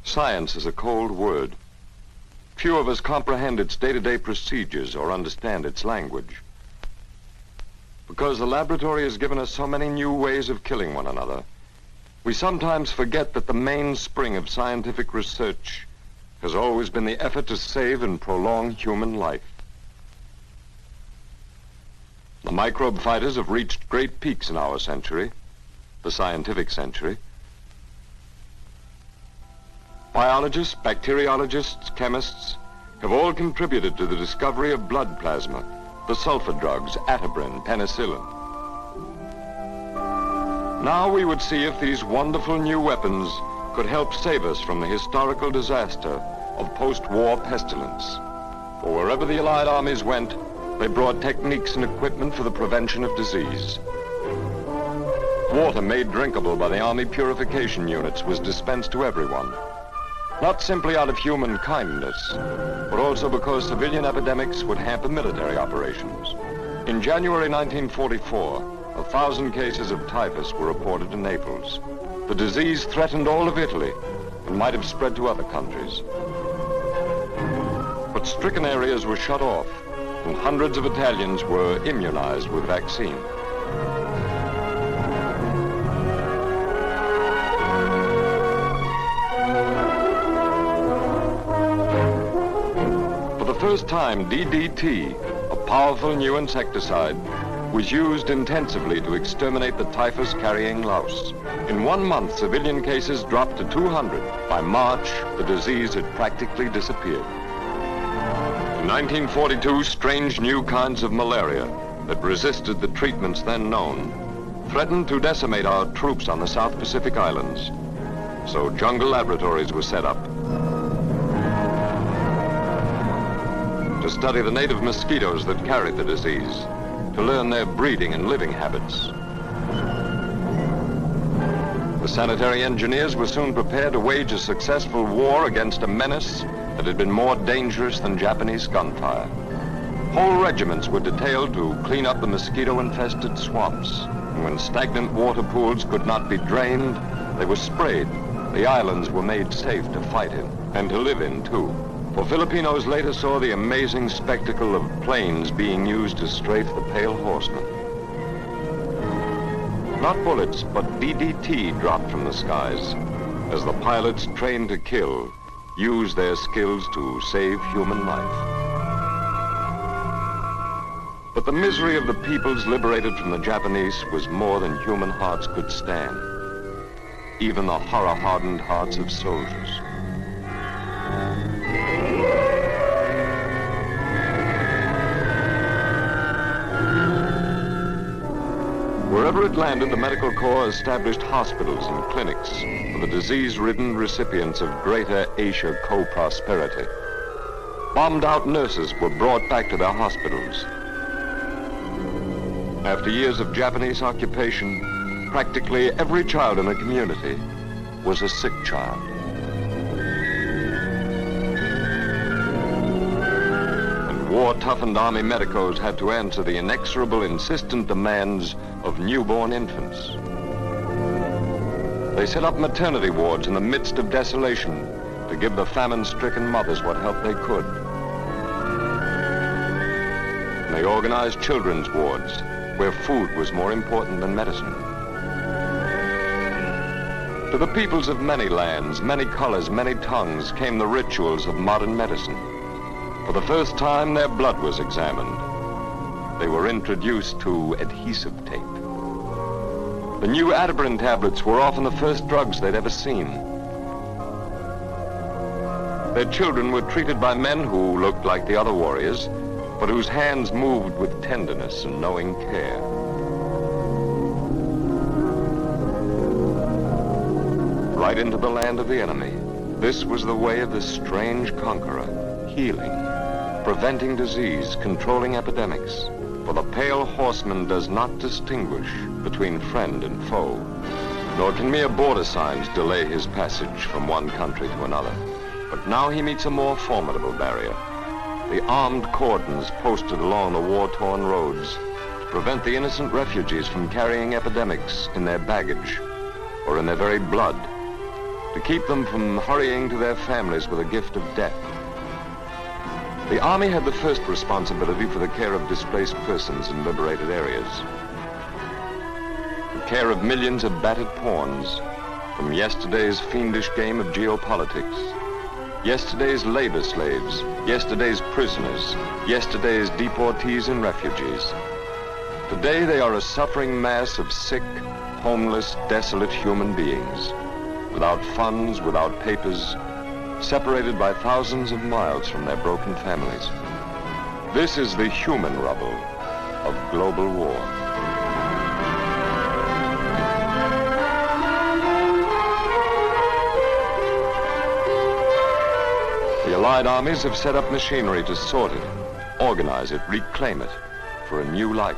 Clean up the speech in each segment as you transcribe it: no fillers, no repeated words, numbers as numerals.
Science is a cold word. Few of us comprehend its day-to-day procedures or understand its language. Because the laboratory has given us so many new ways of killing one another, we sometimes forget that the mainspring of scientific research has always been the effort to save and prolong human life. The microbe fighters have reached great peaks in our century, the scientific century. Biologists, bacteriologists, chemists have all contributed to the discovery of blood plasma, the sulfur drugs, atibrin, penicillin. Now we would see if these wonderful new weapons could help save us from the historical disaster of post-war pestilence. For wherever the Allied armies went, they brought techniques and equipment for the prevention of disease. Water made drinkable by the Army purification units was dispensed to everyone, not simply out of human kindness, but also because civilian epidemics would hamper military operations. In January 1944, 1,000 cases of typhus were reported in Naples. The disease threatened all of Italy and might have spread to other countries. But stricken areas were shut off, and hundreds of Italians were immunized with vaccine. For the first time, DDT, a powerful new insecticide, was used intensively to exterminate the typhus-carrying louse. In 1 month, civilian cases dropped to 200. By March, the disease had practically disappeared. In 1942, strange new kinds of malaria that resisted the treatments then known threatened to decimate our troops on the South Pacific Islands. So jungle laboratories were set up to study the native mosquitoes that carried the disease, to learn their breeding and living habits. The sanitary engineers were soon prepared to wage a successful war against a menace that had been more dangerous than Japanese gunfire. Whole regiments were detailed to clean up the mosquito-infested swamps. And when stagnant water pools could not be drained, they were sprayed. The islands were made safe to fight in, and to live in, too. For Filipinos later saw the amazing spectacle of planes being used to strafe the pale horseman. Not bullets, but DDT dropped from the skies as the pilots trained to kill used their skills to save human life. But the misery of the peoples liberated from the Japanese was more than human hearts could stand, even the horror-hardened hearts of soldiers. Wherever it landed, the Medical Corps established hospitals and clinics for the disease-ridden recipients of Greater Asia co-prosperity. Bombed-out nurses were brought back to their hospitals. After years of Japanese occupation, practically every child in the community was a sick child. War-toughened Army medicos had to answer the inexorable, insistent demands of newborn infants. They set up maternity wards in the midst of desolation to give the famine-stricken mothers what help they could. And they organized children's wards where food was more important than medicine. To the peoples of many lands, many colors, many tongues came the rituals of modern medicine. For the first time, their blood was examined. They were introduced to adhesive tape. The new atibrin tablets were often the first drugs they'd ever seen. Their children were treated by men who looked like the other warriors, but whose hands moved with tenderness and knowing care. Right into the land of the enemy. This was the way of this strange conqueror, healing, preventing disease, controlling epidemics. For the pale horseman does not distinguish between friend and foe, nor can mere border signs delay his passage from one country to another. But now he meets a more formidable barrier, the armed cordons posted along the war-torn roads to prevent the innocent refugees from carrying epidemics in their baggage or in their very blood, to keep them from hurrying to their families with a gift of death. The Army had the first responsibility for the care of displaced persons in liberated areas. The care of millions of battered pawns from yesterday's fiendish game of geopolitics. Yesterday's labor slaves, yesterday's prisoners, yesterday's deportees and refugees. Today they are a suffering mass of sick, homeless, desolate human beings, without funds, without papers, separated by thousands of miles from their broken families. This is the human rubble of global war. The Allied armies have set up machinery to sort it, organize it, reclaim it for a new life.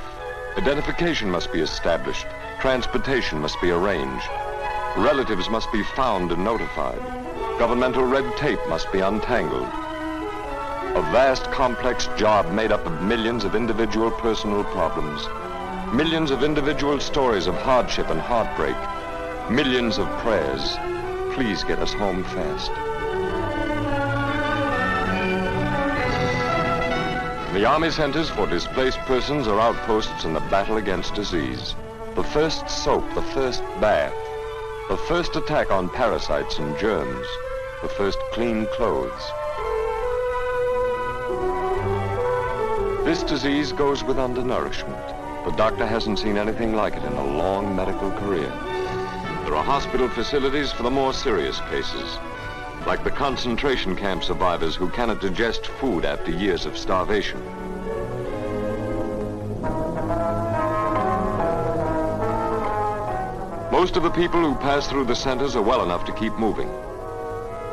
Identification must be established. Transportation must be arranged. Relatives must be found and notified. Governmental red tape must be untangled. A vast, complex job made up of millions of individual personal problems, millions of individual stories of hardship and heartbreak, millions of prayers. Please get us home fast. The Army centers for displaced persons are outposts in the battle against disease. The first soap, the first bath, the first attack on parasites and germs, the first clean clothes. This disease goes with undernourishment. The doctor hasn't seen anything like it in a long medical career. There are hospital facilities for the more serious cases, like the concentration camp survivors who cannot digest food after years of starvation. Most of the people who pass through the centers are well enough to keep moving.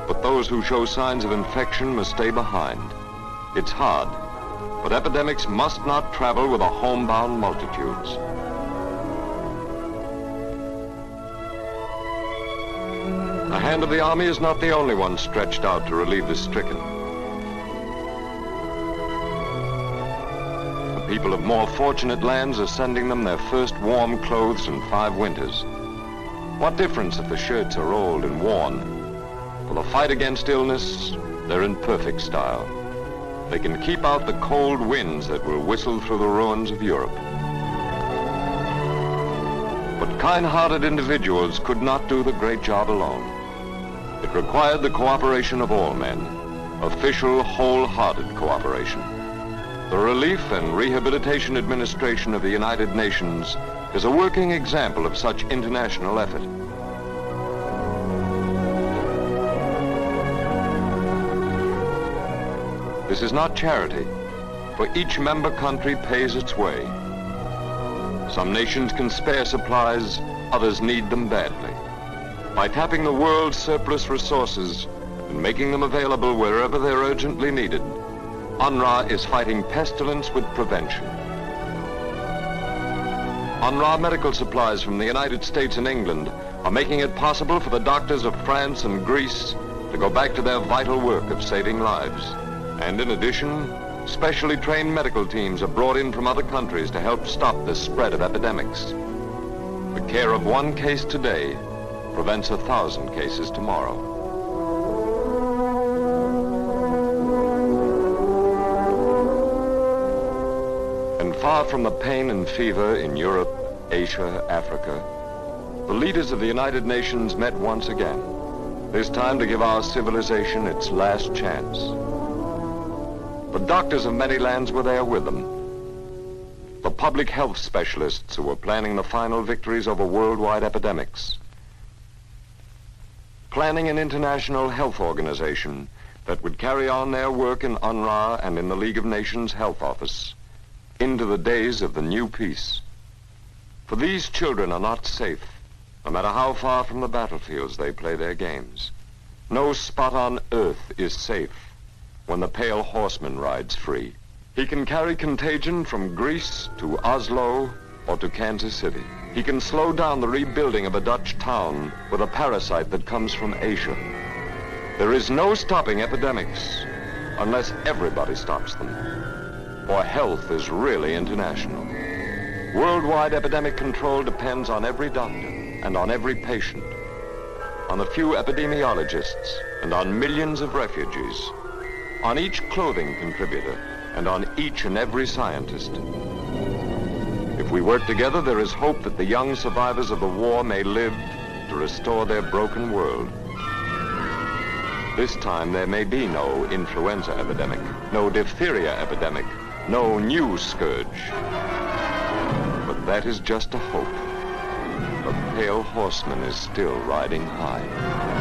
But those who show signs of infection must stay behind. It's hard, but epidemics must not travel with a homebound multitudes. The hand of the Army is not the only one stretched out to relieve the stricken. The people of more fortunate lands are sending them their first warm clothes in 5 winters. What difference if the shirts are old and worn? For the fight against illness, they're in perfect style. They can keep out the cold winds that will whistle through the ruins of Europe. But kind-hearted individuals could not do the great job alone. It required the cooperation of all men, official, wholehearted cooperation. The Relief and Rehabilitation Administration of the United Nations is a working example of such international effort. This is not charity, for each member country pays its way. Some nations can spare supplies, others need them badly. By tapping the world's surplus resources and making them available wherever they're urgently needed, UNRWA is fighting pestilence with prevention. UNRWA medical supplies from the United States and England are making it possible for the doctors of France and Greece to go back to their vital work of saving lives. And in addition, specially trained medical teams are brought in from other countries to help stop the spread of epidemics. The care of one case today prevents 1,000 cases tomorrow. And far from the pain and fever in Europe, Asia, Africa, the leaders of the United Nations met once again, this time to give our civilization its last chance. The doctors of many lands were there with them. The public health specialists who were planning the final victories over worldwide epidemics. Planning an international health organization that would carry on their work in UNRWA and in the League of Nations Health Office into the days of the new peace. For these children are not safe, no matter how far from the battlefields they play their games. No spot on earth is safe when the pale horseman rides free. He can carry contagion from Greece to Oslo or to Kansas City. He can slow down the rebuilding of a Dutch town with a parasite that comes from Asia. There is no stopping epidemics unless everybody stops them. For health is really international. Worldwide epidemic control depends on every doctor and on every patient. on a few epidemiologists, and on millions of refugees, on each clothing contributor, and on each and every scientist. If we work together, there is hope that the young survivors of the war may live to restore their broken world. This time there may be no influenza epidemic, no diphtheria epidemic, no new scourge. But that is just a hope. The pale horseman is still riding high.